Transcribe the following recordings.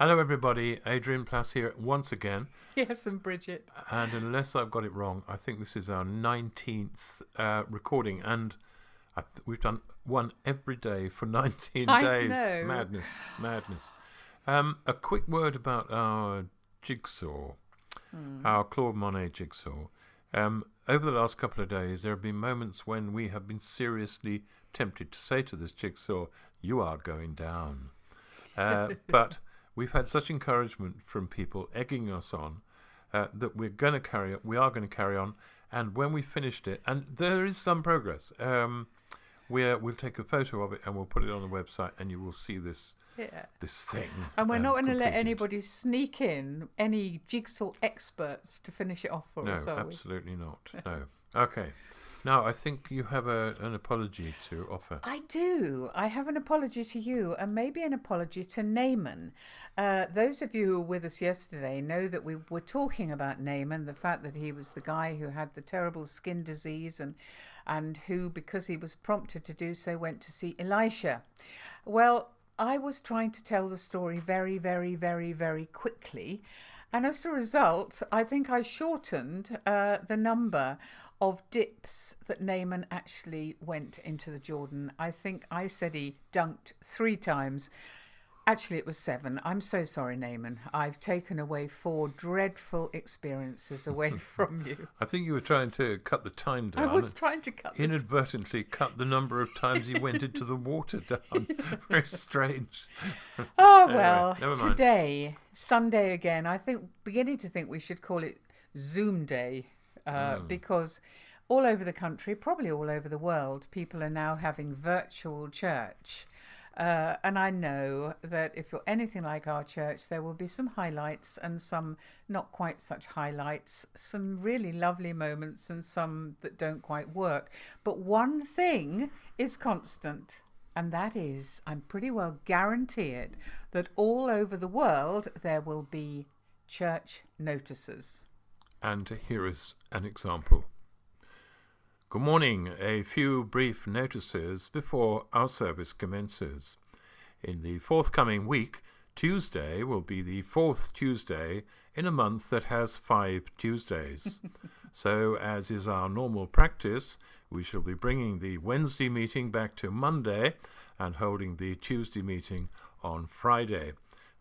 Hello, everybody. Adrian Plass here once again. Yes, and Bridget. And unless I've got it wrong, I think this is our 19th recording. And we've done one every day for 19 days. Know. Madness. A quick word about our jigsaw, our Claude Monet jigsaw. Over the last couple of days, there have been moments when we have been seriously tempted to say to this jigsaw, "You are going down." But we've had such encouragement from people egging us on that we are going to carry on. And when we finished it, and there is some progress, we'll take a photo of it and we'll put it on the website, and you will see this thing. And we're not going to let completed. anybody sneak in any jigsaw experts to finish it off for us, No, are we? absolutely not. No. Okay. Now, I think you have an apology to offer. I do. I have an apology to you and maybe an apology to Naaman. Those of you who were with us yesterday know that we were talking about Naaman, the fact that he was the guy who had the terrible skin disease and who, because he was prompted to do so, went to see Elisha. Well, I was trying to tell the story very, very, very, very quickly. And as a result, I think I shortened the number of dips that Naaman actually went into the Jordan. I think I said he dunked 3 times. Actually, it was 7. I'm so sorry, Naaman. I've taken away 4 dreadful experiences away from you. I think you were trying to cut the time down. I was trying to cut inadvertently cut the number of times he went into the water down. Very strange. Oh, Anyway, well, never mind. today, Sunday again, beginning to think we should call it Zoom Day. Because all over the country, probably all over the world, people are now having virtual church. And I know that if you're anything like our church, there will be some highlights and some not quite such highlights, some really lovely moments and some that don't quite work. But one thing is constant, and that is, I'm pretty well guarantee it, that all over the world there will be church notices. And here is an example. Good morning. A few brief notices before our service commences. In the forthcoming week, Tuesday will be the 4th Tuesday in a month that has 5 Tuesdays. So, as is our normal practice, we shall be bringing the Wednesday meeting back to Monday and holding the Tuesday meeting on Friday.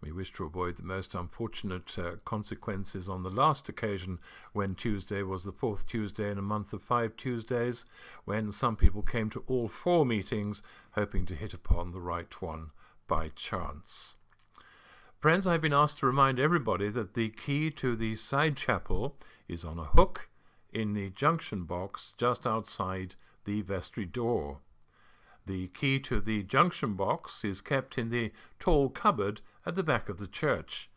We wish to avoid the most unfortunate consequences on the last occasion when Tuesday was the 4th Tuesday in a month of 5 Tuesdays, when some people came to all 4 meetings hoping to hit upon the right one by chance. Friends, I've been asked to remind everybody that the key to the side chapel is on a hook in the junction box just outside the vestry door. The key to the junction box is kept in the tall cupboard at the back of the church,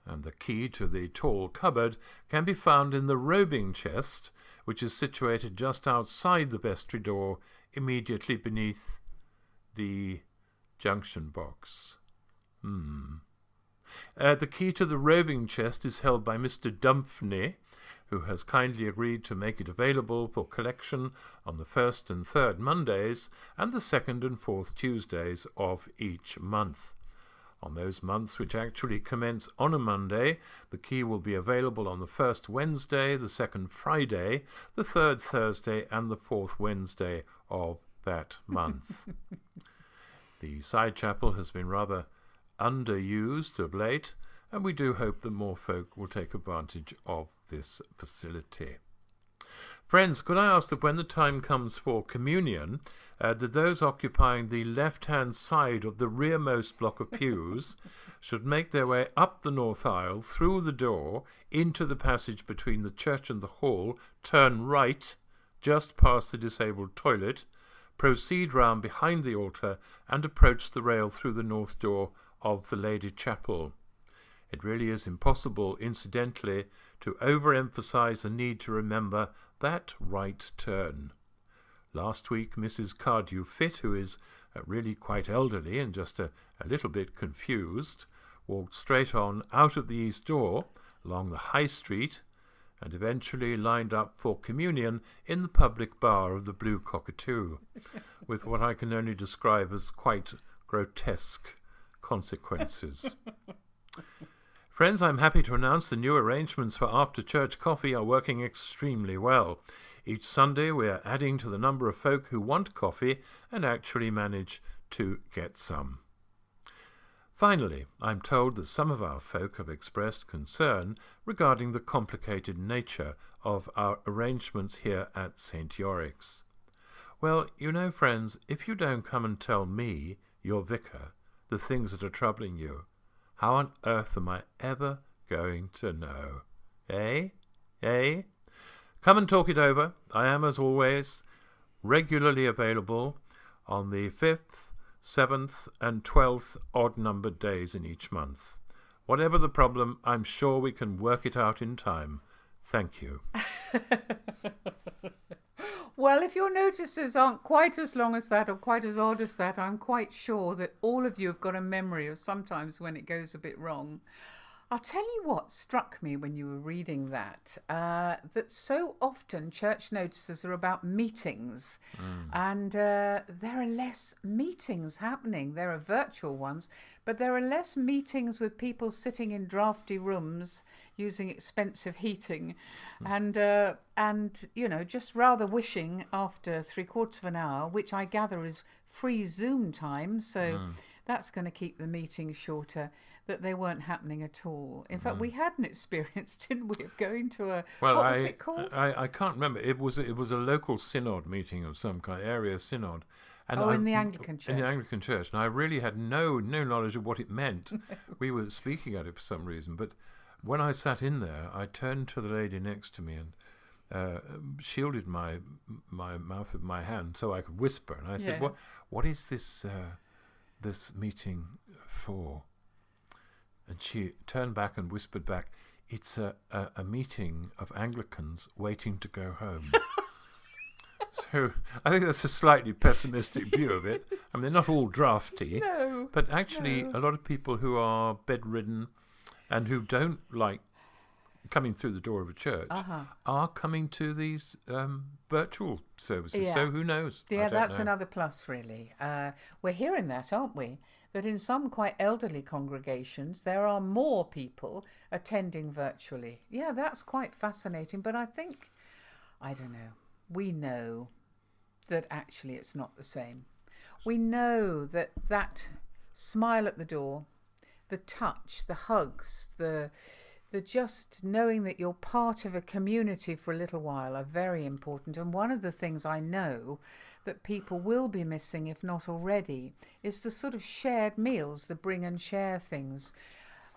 and the key to the tall cupboard can be found in the robing chest, which is situated just outside the vestry door, immediately beneath the junction box. The key to the robing chest is held by Mr. Dumphney, who has kindly agreed to make it available for collection on the 1st and 3rd Mondays and the 2nd and 4th Tuesdays of each month. On those months which actually commence on a Monday, the key will be available on the 1st Wednesday, the 2nd Friday, the 3rd Thursday, and the 4th Wednesday of that month. The side chapel has been rather underused of late, and we do hope that more folk will take advantage of this facility. Friends, could I ask that when the time comes for communion, that those occupying the left-hand side of the rearmost block of pews should make their way up the north aisle, through the door, into the passage between the church and the hall, turn right, just past the disabled toilet, proceed round behind the altar, and approach the rail through the north door of the Lady Chapel. It really is impossible, incidentally, to overemphasize the need to remember that right turn. Last week, Mrs. Cardew-Fitt, who is really quite elderly and just a little bit confused, walked straight on out of the east door, along the High Street, and eventually lined up for communion in the public bar of the Blue Cockatoo, with what I can only describe as quite grotesque consequences. Friends, I'm happy to announce the new arrangements for after-church coffee are working extremely well. Each Sunday we are adding to the number of folk who want coffee and actually manage to get some. Finally, I'm told that some of our folk have expressed concern regarding the complicated nature of our arrangements here at St. Yorick's. Well, you know, friends, if you don't come and tell me, your vicar, the things that are troubling you, how on earth am I ever going to know? Eh? Come and talk it over. I am, as always, regularly available on the 5th, 7th and 12th odd-numbered days in each month. Whatever the problem, I'm sure we can work it out in time. Thank you. Well, if your notices aren't quite as long as that or quite as odd as that, I'm quite sure that all of you have got a memory of sometimes when it goes a bit wrong. I'll tell you what struck me when you were reading that so often church notices are about meetings, and there are less meetings happening. There are virtual ones, but there are less meetings with people sitting in drafty rooms using expensive heating, and you know, just rather wishing after 3/4 of an hour, which I gather is free Zoom time, so that's going to keep the meeting shorter, that they weren't happening at all. In fact, we had an experience, didn't we, of going to a... Well, what was it called? I can't remember. It was a local synod meeting of some kind, area synod. And in the Anglican Church. In the Anglican Church. And I really had no knowledge of what it meant. We were speaking at it for some reason. But when I sat in there, I turned to the lady next to me and shielded my mouth with my hand so I could whisper. And I said, what is this meeting for? And she turned back and whispered back, it's a meeting of Anglicans waiting to go home. So I think that's a slightly pessimistic view of it. I mean, they're not all drafty, but actually a lot of people who are bedridden and who don't like coming through the door of a church are coming to these virtual services. Yeah. So who knows? Yeah, that's another plus, really. We're hearing that, aren't we? That in some quite elderly congregations, there are more people attending virtually. Yeah, that's quite fascinating. But I think, I don't know, we know that actually it's not the same. We know that smile at the door, the touch, the hugs, the just knowing that you're part of a community for a little while are very important. And one of the things I know that people will be missing, if not already, is the sort of shared meals, the bring and share things.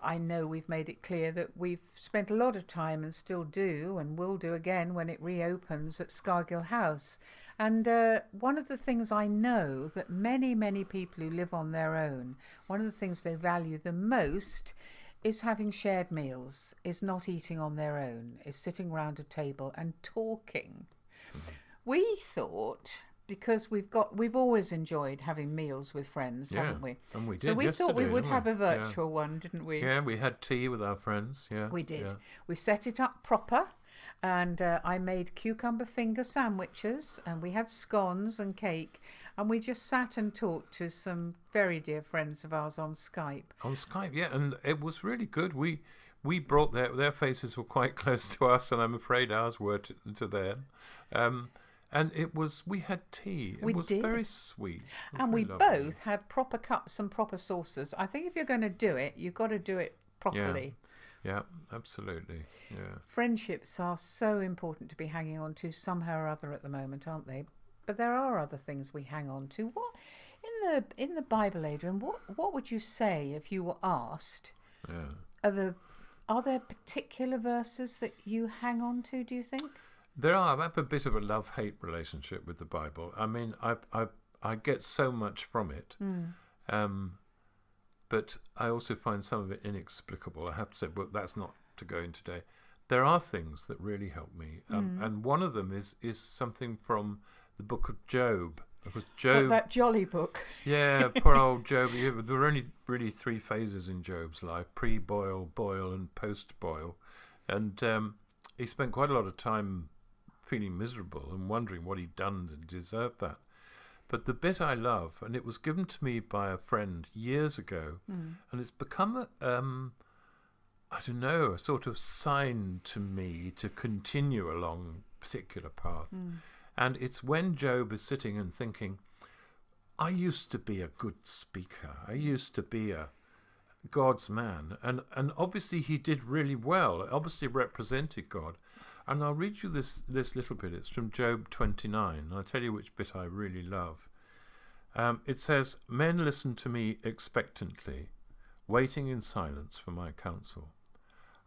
I know we've made it clear that we've spent a lot of time and still do and will do again when it reopens at Scargill House. And one of the things I know that many, many people who live on their own, one of the things they value the most is having shared meals, is not eating on their own, is sitting round a table and talking. We thought, because we've always enjoyed having meals with friends, haven't we? And we did. So we thought we would have a virtual one, didn't we? Yeah, we had tea with our friends. Yeah, we did. Yeah. We set it up proper, and I made cucumber finger sandwiches, and we had scones and cake, and we just sat and talked to some very dear friends of ours on Skype. On Skype, yeah, and it was really good. We brought their faces were quite close to us, and I'm afraid ours were to them. And we had tea. It was very sweet. And we both had proper cups and proper saucers. I think if you're going to do it, you've got to do it properly. Yeah, absolutely. Yeah. Friendships are so important to be hanging on to somehow or other at the moment, aren't they? But there are other things we hang on to. What in the Bible, Adrian? What would you say if you were asked? Yeah. Are there particular verses that you hang on to? Do you think? There are. I have a bit of a love-hate relationship with the Bible. I mean, I get so much from it, but I also find some of it inexplicable. I have to say, but that's not to go in today. There are things that really help me, and one of them is something from the book of Job. Because Job, that jolly book. Yeah, poor old Job. There were only really 3 phases in Job's life: pre-boil, boil, and post-boil, and he spent quite a lot of time feeling miserable and wondering what he'd done to deserve that. But the bit I love, and it was given to me by a friend years ago, and it's become I don't know, a sort of sign to me to continue along a particular path. And it's when Job is sitting and thinking, I used to be a good speaker. I used to be a God's man. And obviously he did really well. It obviously represented God. And I'll read you this little bit. It's from Job 29. I'll tell you which bit I really love. It says, men listened to me expectantly, waiting in silence for my counsel.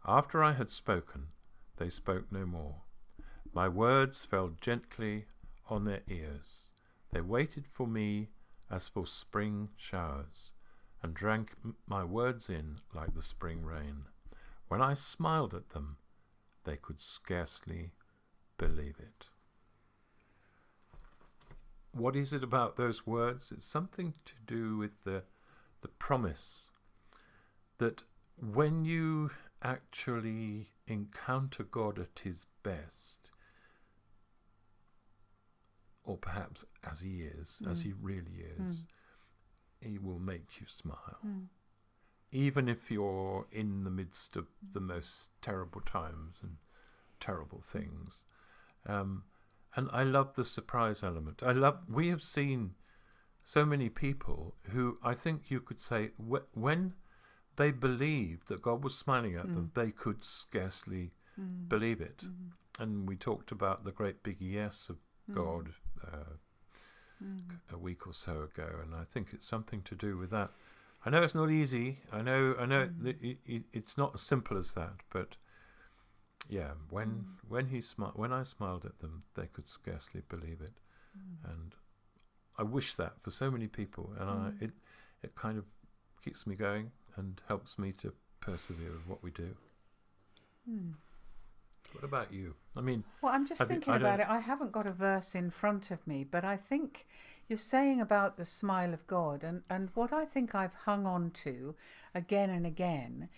After I had spoken, they spoke no more. My words fell gently on their ears. They waited for me as for spring showers, and drank my words in like the spring rain. When I smiled at them, they could scarcely believe it. What is it about those words? It's something to do with the promise that when you actually encounter God at his best, or perhaps as he is, as he really is, he will make you smile. Even if you're in the midst of the most terrible times and terrible things. And I love the surprise element. We have seen so many people who I think you could say, when they believed that God was smiling at them, they could scarcely believe it. And we talked about the great big yes of God a week or so ago, and I think it's something to do with that. I know it's not easy. I know it's not as simple as that, but yeah, when I smiled at them, they could scarcely believe it, and I wish that for so many people, and it kind of keeps me going and helps me to persevere with what we do. What about you? I mean, well, I'm just thinking about it. I haven't got a verse in front of me, but I think you're saying about the smile of God, and what I think I've hung on to again and again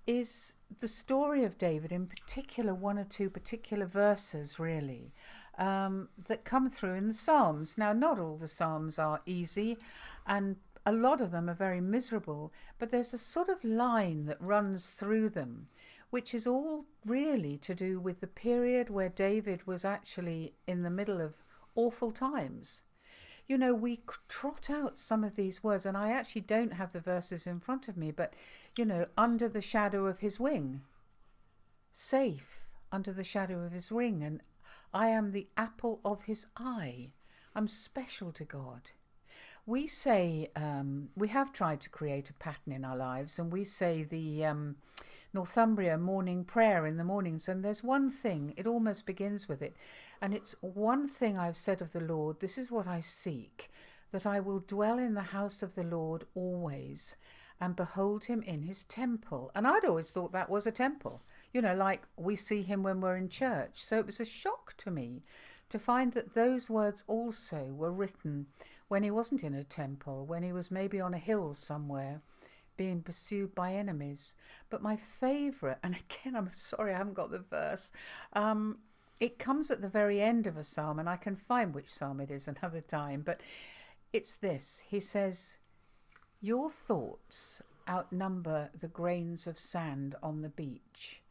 is the story of David, in particular, one or two particular verses, really, that come through in the Psalms. Now, not all the Psalms are easy, and a lot of them are very miserable, but there's a sort of line that runs through them, which is all really to do with the period where David was actually in the middle of awful times. You know, we trot out some of these words, and I actually don't have the verses in front of me, but, you know, under the shadow of his wing, safe under the shadow of his wing, and I am the apple of his eye. I'm special to God. We say, we have tried to create a pattern in our lives, and we say the Northumbria morning prayer in the mornings, and there's one thing, it almost begins with it, and it's one thing I've said of the Lord, this is what I seek, that I will dwell in the house of the Lord always, and behold him in his temple. And I'd always thought that was a temple, you know, like we see him when we're in church. So it was a shock to me to find that those words also were written when he wasn't in a temple, when he was maybe on a hill somewhere, being pursued by enemies. But my favourite, and again, I'm sorry I haven't got the verse, it comes at the very end of a psalm, and I can find which psalm it is another time, but it's this. He says, your thoughts outnumber the grains of sand on the beach,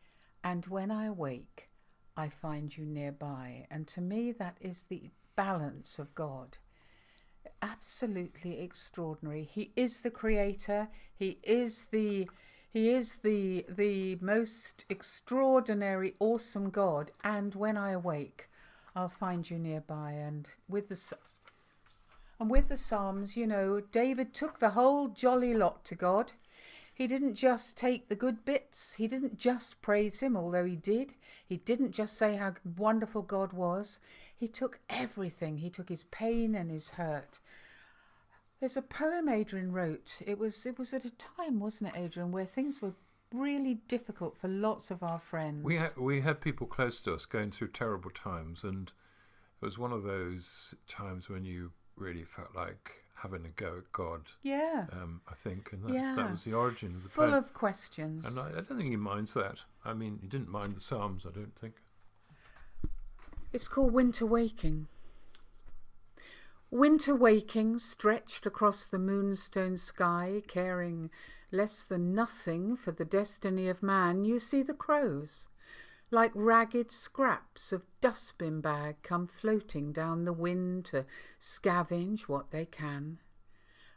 and when I awake, I find you nearby. And to me, that is the balance of God. Absolutely extraordinary. He is the creator. He is the most extraordinary, awesome God. And when I awake, I'll find you nearby. And with the Psalms, you know, David took the whole jolly lot to God. He didn't just take the good bits. He didn't just praise him, although he did. He didn't just say how wonderful God was. He took everything. He took his pain and his hurt. There's a poem Adrian wrote. It was at a time, wasn't it, Adrian, where things were really difficult for lots of our friends. We had people close to us going through terrible times, and it was one of those times when you really felt like having a go at God. Yeah. I think, and that was the origin of the poem. Full of questions. And I don't think he minds that. I mean, he didn't mind the Psalms, I don't think. It's called Winter Waking. Winter waking, stretched across the moonstone sky, caring Less than nothing for the destiny of man, you see the crows, like ragged scraps of dustbin bag, come floating down the wind to scavenge what they can.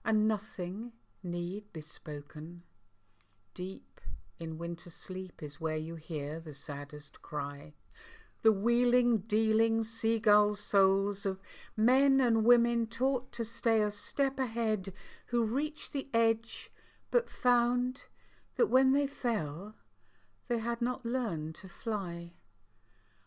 And nothing need be spoken. Deep in winter sleep is where you hear the saddest cry. The wheeling, dealing seagull souls of men and women taught to stay a step ahead, who reached the edge but found that when they fell, they had not learned to fly.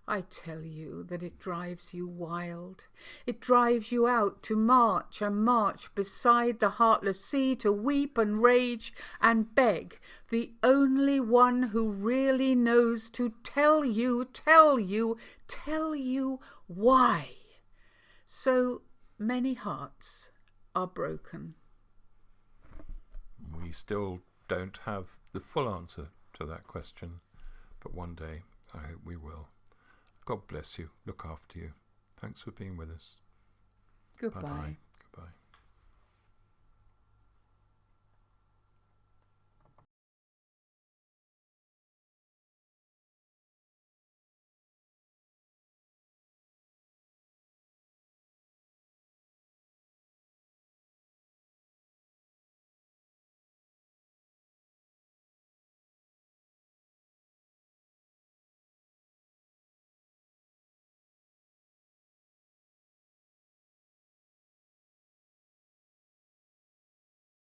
I tell you that it drives you wild. It drives you out to march and march beside the heartless sea, to weep and rage and beg the only one who really knows to tell you why so many hearts are broken. We still don't have the full answer to that question, but one day I hope we will. God bless you. Look after you. Thanks for being with us. Goodbye. Bye-bye.